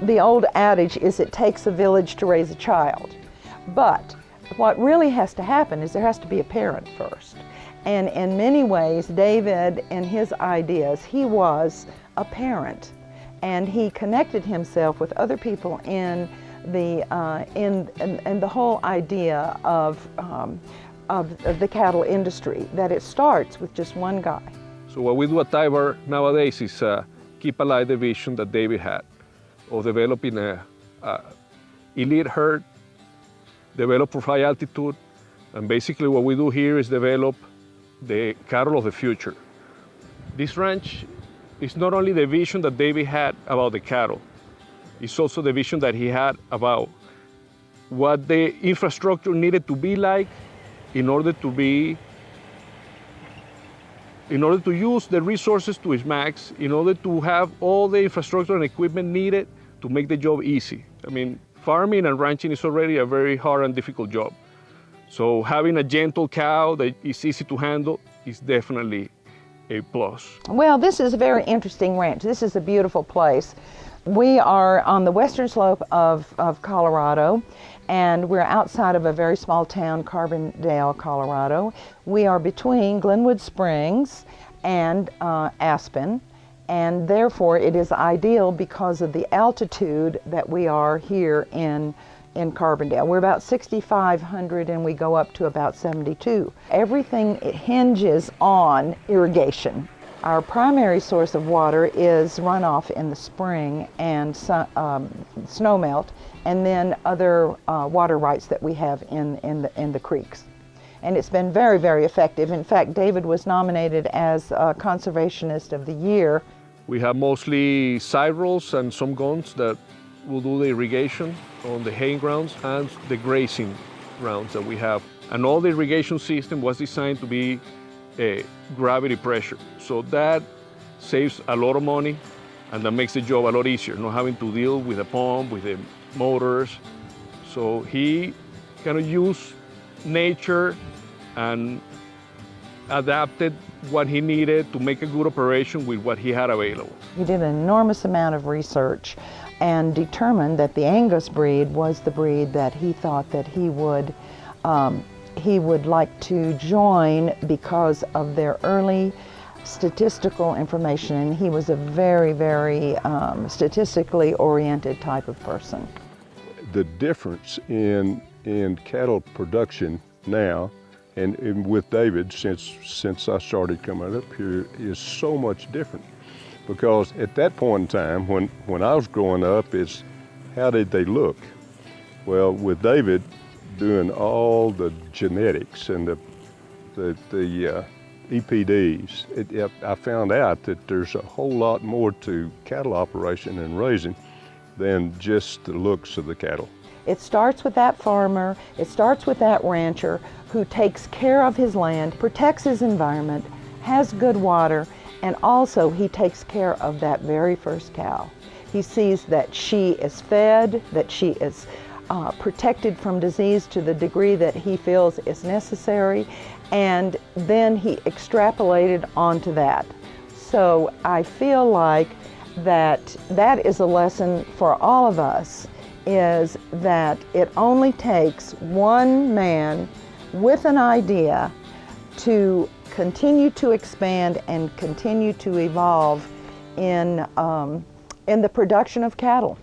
the old adage is it takes a village to raise a child. But what really has to happen is there has to be a parent first. And in many ways, David and his ideas, he was a parent. And he connected himself with other people in the whole idea of the cattle industry, that it starts with just one guy. So what we do at Tybar nowadays is keep alive the vision that David had of developing a elite herd, develop for high altitude, and basically what we do here is develop the cattle of the future. This ranch is not only the vision that David had about the cattle, it's also the vision that he had about what the infrastructure needed to be like in order to use the resources to its max, in order to have all the infrastructure and equipment needed to make the job easy. I mean, farming and ranching is already a very hard and difficult job. So having a gentle cow that is easy to handle is definitely a plus. Well, this is a very interesting ranch. This is a beautiful place. We are on the western slope of Colorado, and we're outside of a very small town, Carbondale, Colorado. We are between Glenwood Springs and Aspen, and therefore it is ideal because of the altitude that we are here in Carbondale. We're about 6,500 and we go up to about 72. Everything hinges on irrigation. Our primary source of water is runoff in the spring and snowmelt, and then other water rights that we have in the creeks. And it's been very, very effective. In fact, David was nominated as Conservationist of the Year. We have mostly side rolls and some guns that will do the irrigation on the haying grounds and the grazing grounds that we have. And all the irrigation system was designed to be gravity pressure. So that saves a lot of money and that makes the job a lot easier, not having to deal with a pump, with the motors. So he kind of used nature and adapted what he needed to make a good operation with what he had available. He did an enormous amount of research and determined that the Angus breed was the breed that he thought that he would like to join because of their early statistical information, and he was a very, very statistically oriented type of person. The difference in cattle production now and with David since I started coming up here is so much different, because at that point in time when I was growing up, it's how did they look? Well, with David doing all the genetics and the EPDs, I found out that there's a whole lot more to cattle operation and raising than just the looks of the cattle. It starts with that farmer, it starts with that rancher who takes care of his land, protects his environment, has good water, and also he takes care of that very first cow. He sees that she is fed, that she is protected from disease to the degree that he feels is necessary, and then he extrapolated onto that. So I feel like that is a lesson for all of us, is that it only takes one man with an idea to continue to expand and continue to evolve in the production of cattle.